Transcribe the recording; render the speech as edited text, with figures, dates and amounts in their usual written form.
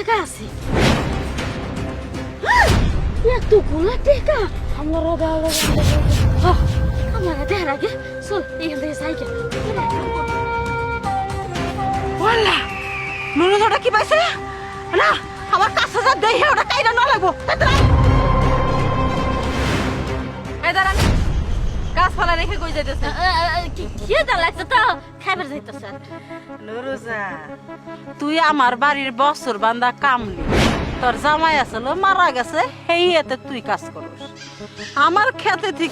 টাকা আছে। এতগুলা টাকা আমার দেখার আগে চল এখান থেকে সাইকেল ওয়াল্লা নুরুদটা কি পাইছে না আমার কাছে যা দেই ওটা কাইরা না লাগবো এই দাঁড়ান গাছপালা রেখে কই যাইতেছে কি দা লাগছে তো খাবার যাইতেছে নুরুজা তুই আমার বাড়ির বছর বান্দা কামলি তোর জামাই আসলো মারা গেছে সেই এতে তুই কাজ করিস আমার খেতে থেকে